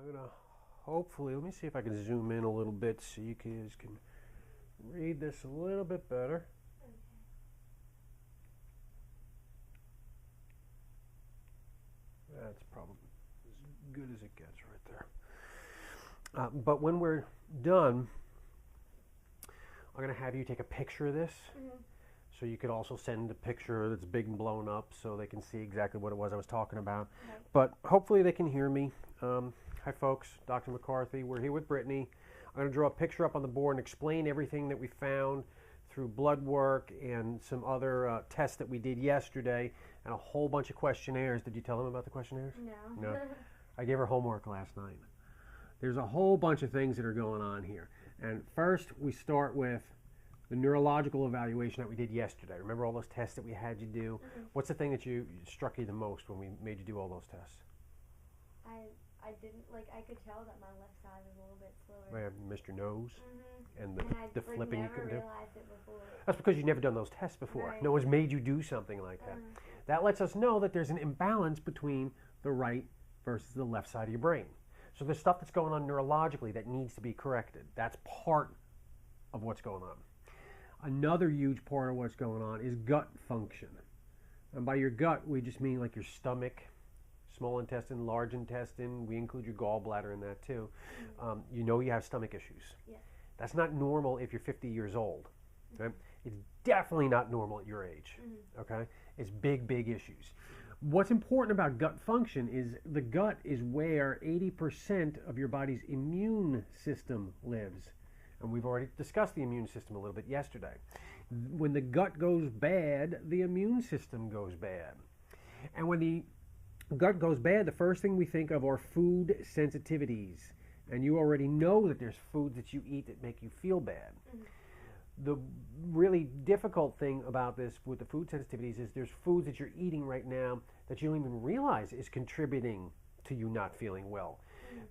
I'm going to hopefully, let me see if I can zoom in a little bit so you guys can read this a little bit better. That's probably as good as it gets right there. But when we're done, I'm going to have you take a picture of this. So you could also send a picture that's big and blown up so they can see exactly what it was I was talking about. Right. But hopefully they can hear me. Hi folks, Dr. McCarthy. We're here with Brittany. I'm going to draw a picture up on the board and explain everything that we found through blood work and some other tests that we did yesterday and a whole bunch of questionnaires. Did you tell them about the questionnaires? No. I gave her homework last night. There's a whole bunch of things that are going on here. And first we start with the neurological evaluation that we did yesterday. Remember all those tests that we had you do? What's the thing that struck you the most when we made you do all those tests? I didn't, I could tell that my left side was a little bit slower. Right, you missed your nose and And I the flipping you never couldn't do. realized it before. That's because you've never done those tests before. Right. No one's made you do something like that. That lets us know that there's an imbalance between the right versus the left side of your brain. So there's stuff that's going on neurologically that needs to be corrected. That's part of what's going on. Another huge part of what's going on is gut function. And by your gut, we just mean like your stomach, small intestine, large intestine. We include your gallbladder in that too. You know you have stomach issues. Yeah. That's not normal if you're 50 years old. Okay? It's definitely not normal at your age. Okay? It's big, big issues. What's important about gut function is the gut is where 80% of your body's immune system lives. And we've already discussed the immune system a little bit yesterday. When the gut goes bad, the immune system goes bad. And when the gut goes bad, the first thing we think of are food sensitivities. And you already know that there's foods that you eat that make you feel bad. The really difficult thing about this with the food sensitivities is there's foods that you're eating right now that you don't even realize is contributing to you not feeling well.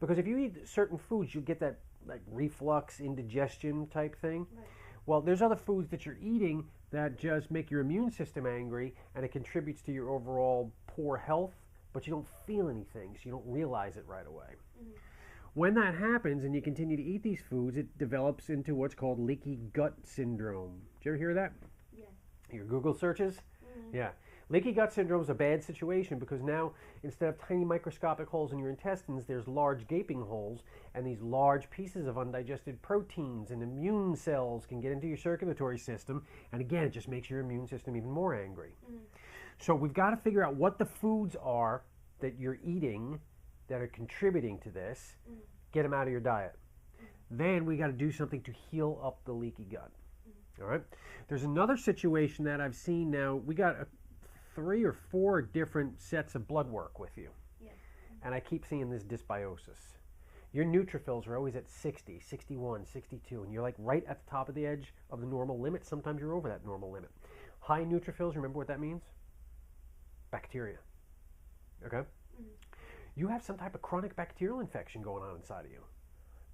Because if you eat certain foods, you get that like reflux, indigestion type thing. Right. Well, there's other foods that you're eating that just make your immune system angry and it contributes to your overall poor health, but you don't feel anything, so you don't realize it right away. When that happens and you continue to eat these foods, it develops into what's called leaky gut syndrome. Did you ever hear that? Yes. Your Google searches? Yeah. Leaky gut syndrome is a bad situation because now instead of tiny microscopic holes in your intestines, there's large gaping holes, and these large pieces of undigested proteins and immune cells can get into your circulatory system, and again, it just makes your immune system even more angry. So we've got to figure out what the foods are that you're eating that are contributing to this, get them out of your diet. Then we got to do something to heal up the leaky gut. All right. There's another situation that I've seen now. We got 3 or 4 different sets of blood work with you. Yes. And I keep seeing this dysbiosis. Your neutrophils are always at 60, 61, 62, and you're like right at the top of the edge of the normal limit. Sometimes you're over that normal limit. High neutrophils, remember what that means? Bacteria. Okay? You have some type of chronic bacterial infection going on inside of you.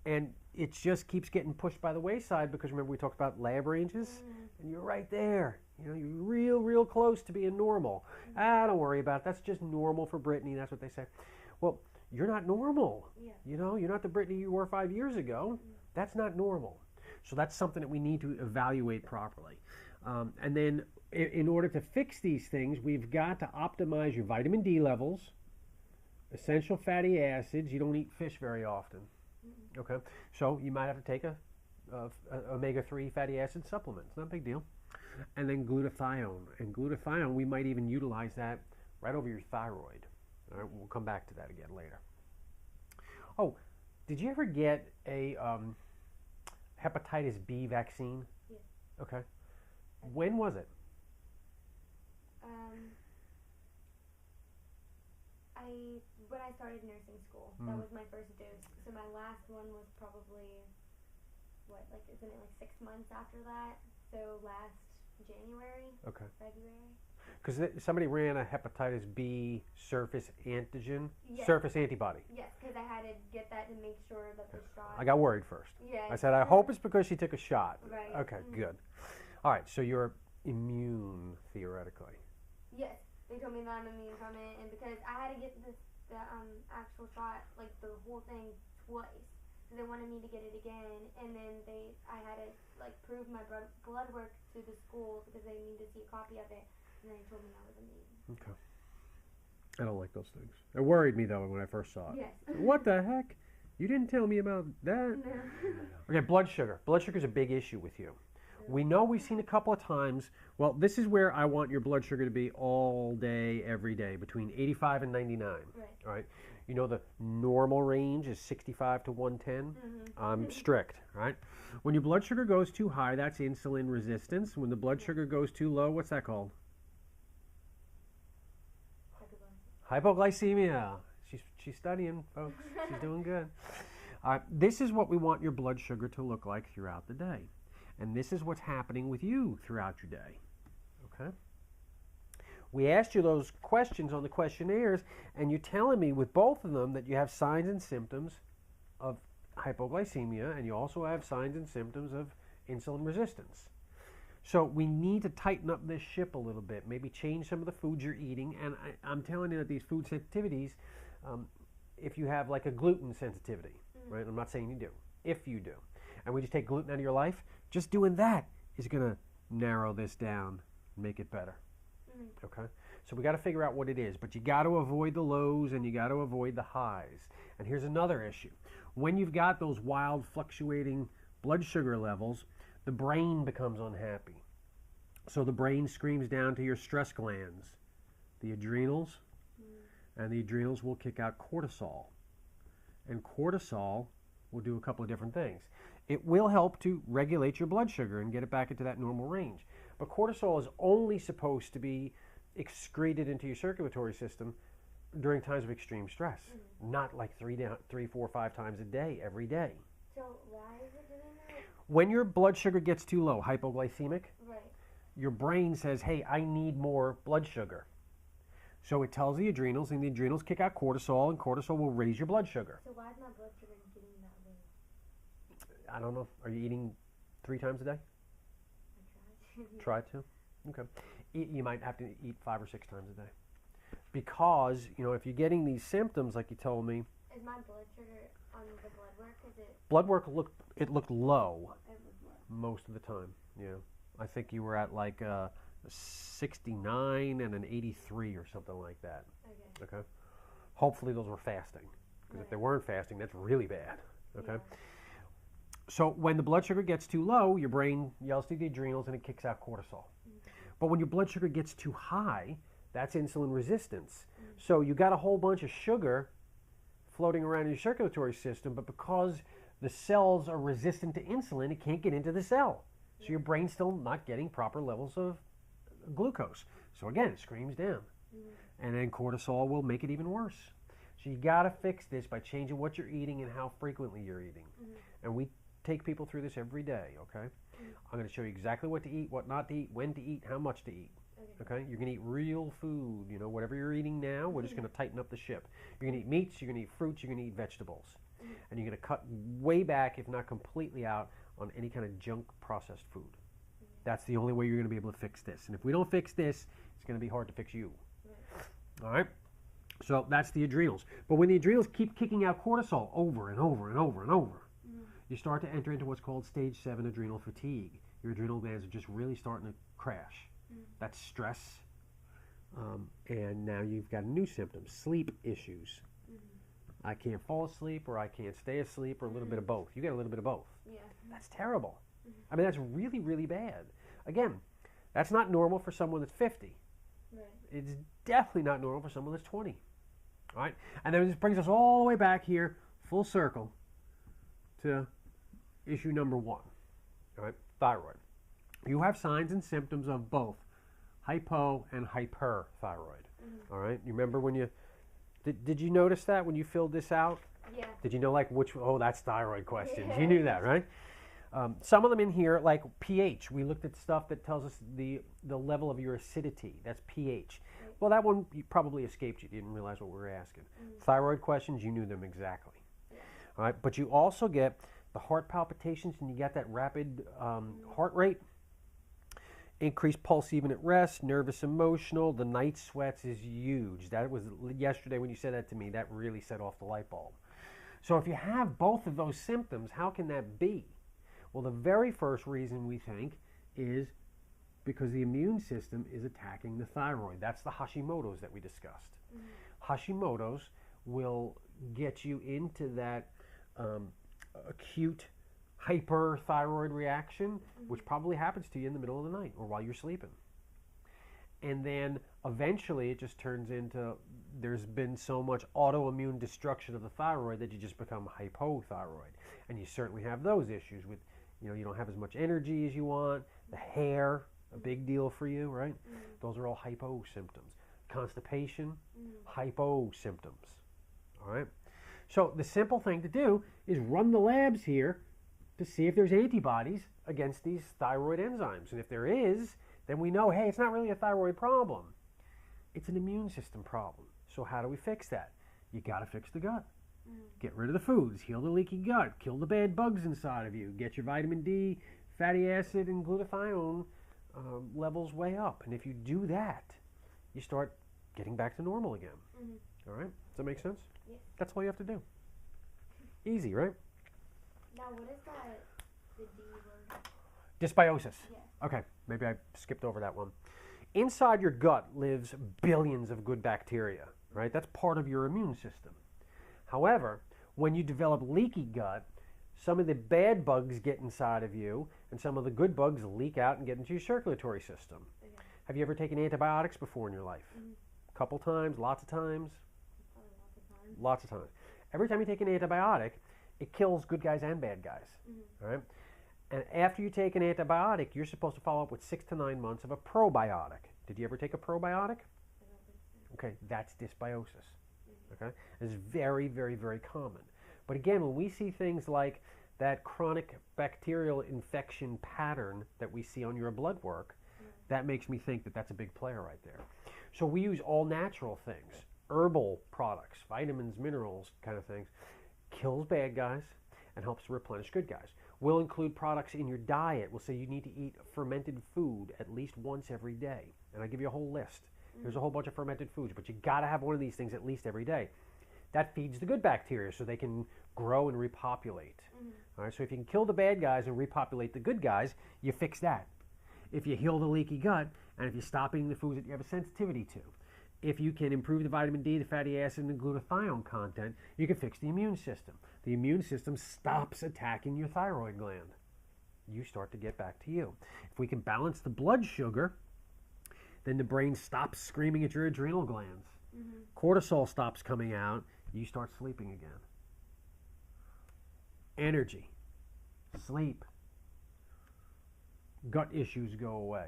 And it just keeps getting pushed by the wayside because remember we talked about lab ranges? And you're right there. You know, you're real close to being normal. Don't worry about it. That's just normal for Brittany. That's what they say. Well, you're not normal. Yeah. You know, you're not the Brittany you were 5 years ago. That's not normal. So that's something that we need to evaluate properly. And then in order to fix these things, we've got to optimize your vitamin D levels, essential fatty acids. You don't eat fish very often. Okay, so you might have to take a omega-3 fatty acid supplement. It's not a big deal. And then glutathione. And glutathione, we might even utilize that right over your thyroid. All right, we'll come back to that again later. Oh, did you ever get a hepatitis B vaccine? Yes. Okay. When was it? When I started nursing school, that was my first dose. So my last one was probably, isn't it 6 months after that? So last January, okay. February. Because somebody ran a hepatitis B surface antigen, yes. Surface antibody. Yes, because I had to get that to make sure that the shot. I got worried first. Yeah. I said, I hope it's because she took a shot. Right. Okay, good. All right, so you're immune, theoretically. Yes. They told me that I'm immune from it, and because I had to get this the actual shot, like the whole thing, twice. So they wanted me to get it again, and then I had to like prove my blood work to the school because they needed to see a copy of it, and they told me I was amazing. Okay. I don't like those things. It worried me though when I first saw it. Yes. What the heck? You didn't tell me about that. No. Okay, blood sugar. Blood sugar is a big issue with you. We know we've seen a couple of times. Well, this is where I want your blood sugar to be all day, every day, between 85 and 99. Right. All right. You know the normal range is 65 to 110. I'm strict. Right. When your blood sugar goes too high, that's insulin resistance. When the blood sugar goes too low, what's that called? Hypoglycemia. She's studying, folks. She's doing good. This is what we want your blood sugar to look like throughout the day. And this is what's happening with you throughout your day. Okay? We asked you those questions on the questionnaires, and you're telling me with both of them that you have signs and symptoms of hypoglycemia, and you also have signs and symptoms of insulin resistance. So we need to tighten up this ship a little bit, maybe change some of the foods you're eating. And I'm telling you that these food sensitivities, if you have like a gluten sensitivity, right? I'm not saying you do. If you do, and we just take gluten out of your life, just doing that is going to narrow this down and make it better. Okay? So we got to figure out what it is, but you got to avoid the lows and you got to avoid the highs. And here's another issue. When you've got those wild fluctuating blood sugar levels, the brain becomes unhappy. So the brain screams down to your stress glands, the adrenals, and the adrenals will kick out cortisol. And cortisol will do a couple of different things. It will help to regulate your blood sugar and get it back into that normal range. But cortisol is only supposed to be excreted into your circulatory system during times of extreme stress, not like 3, 4, 5 times a day, every day. So why is it doing that? When your blood sugar gets too low, hypoglycemic, Right. your brain says, hey, I need more blood sugar. So it tells the adrenals, and the adrenals kick out cortisol, and cortisol will raise your blood sugar. So why is my blood sugar getting that low? I don't know. Are you eating 3 times a day? I Try to. Okay. You might have to eat 5 or 6 times a day. Because, you know, if you're getting these symptoms, like you told me, Is my blood sugar on the blood work? Is it? blood work looked low It was low. most of the time. Yeah. I think you were at like 69 and an 83 or something like that. Okay. Okay. Hopefully those were fasting. Because if they weren't fasting, that's really bad. Okay. Yeah. So when the blood sugar gets too low, your brain yells to the adrenals and it kicks out cortisol. But when your blood sugar gets too high, that's insulin resistance. So you got a whole bunch of sugar floating around in your circulatory system, but because the cells are resistant to insulin, it can't get into the cell. So your brain's still not getting proper levels of glucose. So again, it screams down. And then cortisol will make it even worse. So you got to fix this by changing what you're eating and how frequently you're eating. And we take people through this every day, okay? I'm going to show you exactly what to eat, what not to eat, when to eat, how much to eat. Okay? You're going to eat real food. You know, whatever you're eating now, we're just going to tighten up the ship. You're going to eat meats, you're going to eat fruits, you're going to eat vegetables. And you're going to cut way back, if not completely out, on any kind of junk processed food. That's the only way you're going to be able to fix this. And if we don't fix this, it's going to be hard to fix you. All right? So that's the adrenals. But when the adrenals keep kicking out cortisol over and over and over and over, you start to enter into what's called stage 7 adrenal fatigue. Your adrenal glands are just really starting to crash. That's stress. And now you've got a new symptom, sleep issues. I can't fall asleep, or I can't stay asleep, or a little bit of both. You get a little bit of both. Yeah. That's terrible. I mean, that's really, really bad. Again, that's not normal for someone that's 50. Right. It's definitely not normal for someone that's 20. All right? And then this brings us all the way back here, full circle, to issue number 1. All right? Thyroid. You have signs and symptoms of both hypo and hyperthyroid. All right? You remember when you... Did you notice that when you filled this out? Yeah. Did you know, like, which... Oh, that's thyroid questions. You knew that, right? Some of them in here, like pH. We looked at stuff that tells us the level of your acidity. That's pH. Right. Well, that one probably escaped you. You didn't realize what we were asking. Thyroid questions, you knew them exactly. Yeah. All right, but you also get the heart palpitations, and you get that rapid heart rate. Increased pulse even at rest, nervous, emotional. The night sweats is huge. That was yesterday when you said that to me. That really set off the light bulb. So if you have both of those symptoms, how can that be? Well, the very first reason we think is because the immune system is attacking the thyroid. That's the Hashimoto's that we discussed. Hashimoto's will get you into that acute hyperthyroid reaction, which probably happens to you in the middle of the night or while you're sleeping. And then eventually it just turns into, there's been so much autoimmune destruction of the thyroid that you just become hypothyroid. And you certainly have those issues with, you don't have as much energy as you want, the hair, a big deal for you, right? Those are all hypo symptoms. Constipation, hypo symptoms, all right? So the simple thing to do is run the labs here to see if there's antibodies against these thyroid enzymes. And if there is, then we know, hey, it's not really a thyroid problem. It's an immune system problem. So how do we fix that? You got to fix the gut. Get rid of the foods, heal the leaky gut, kill the bad bugs inside of you, get your vitamin D, fatty acid, and glutathione levels way up. And if you do that, you start getting back to normal again. All right? Does that make sense? Yes. That's all you have to do. Easy, right? Now, what is that, the D word? Dysbiosis. Yeah. Okay, maybe I skipped over that one. Inside your gut lives billions of good bacteria, right? That's part of your immune system. However, when you develop leaky gut, some of the bad bugs get inside of you, and some of the good bugs leak out and get into your circulatory system. Okay. Have you ever taken antibiotics before in your life? A couple times, lots of times? Probably lots of times. Lots of times. Every time you take an antibiotic, it kills good guys and bad guys, all right? And after you take an antibiotic, you're supposed to follow up with 6 to 9 months of a probiotic. Did you ever take a probiotic? I don't think so. Okay, that's dysbiosis. Okay, it's very, very, very common. But again, when we see things like that chronic bacterial infection pattern that we see on your blood work, that makes me think that that's a big player right there. So we use all natural things, herbal products, vitamins, minerals, kind of things, kills bad guys and helps replenish good guys. We'll include products in your diet. We'll say you need to eat fermented food at least once every day. And I give you a whole list. There's a whole bunch of fermented foods, but you got to have one of these things at least every day. That feeds the good bacteria so they can grow and repopulate. All right, so if you can kill the bad guys and repopulate the good guys, you fix that. If you heal the leaky gut, and if you stop eating the foods that you have a sensitivity to, if you can improve the vitamin D, the fatty acid, and the glutathione content, you can fix the immune system. The immune system stops attacking your thyroid gland. You start to get back to you. If we can balance the blood sugar, then the brain stops screaming at your adrenal glands. Cortisol stops coming out. You start sleeping again. Energy, sleep, gut issues go away.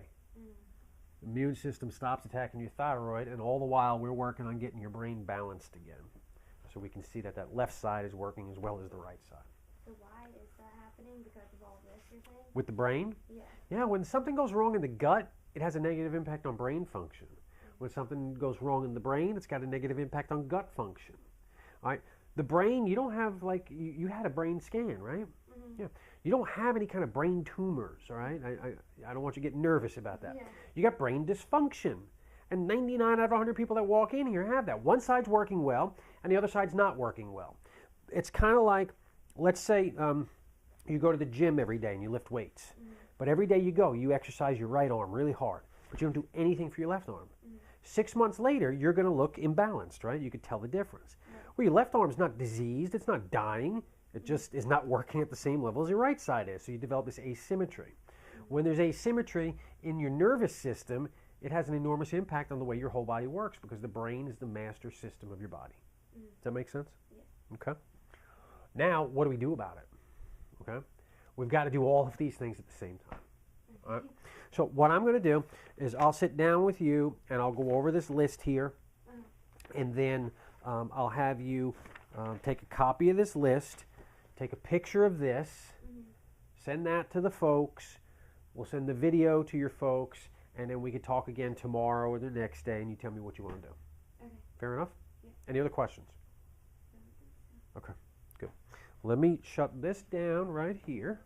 Immune system stops attacking your thyroid, and all the while we're working on getting your brain balanced again. So we can see that that left side is working as well as the right side. So why is that happening? Because of all this, you're saying? With the brain? Yeah. Yeah, when something goes wrong in the gut, it has a negative impact on brain function. When something goes wrong in the brain, it's got a negative impact on gut function. All right? The brain, you don't have, like, you had a brain scan, right? Yeah. You don't have any kind of brain tumors, all right? I don't want you to get nervous about that. Yeah. You got brain dysfunction. And 99 out of 100 people that walk in here have that. One side's working well, and the other side's not working well. It's kind of like, let's say you go to the gym every day and you lift weights. But every day you go, you exercise your right arm really hard, but you don't do anything for your left arm. 6 months later, you're going to look imbalanced, right? You could tell the difference. Well, your left arm's not diseased. It's not dying. It just is not working at the same level as your right side is. So you develop this asymmetry. When there's asymmetry in your nervous system, it has an enormous impact on the way your whole body works because the brain is the master system of your body. Does that make sense? Yeah. Okay. Now, what do we do about it? Okay. We've got to do all of these things at the same time. All right. So what I'm going to do is I'll sit down with you and I'll go over this list here, and then I'll have you take a copy of this list, take a picture of this, send that to the folks. We'll send the video to your folks, and then we can talk again tomorrow or the next day, and you tell me what you want to do. Okay. Fair enough? Yeah. Any other questions? I don't think so. Okay, good. Let me shut this down right here.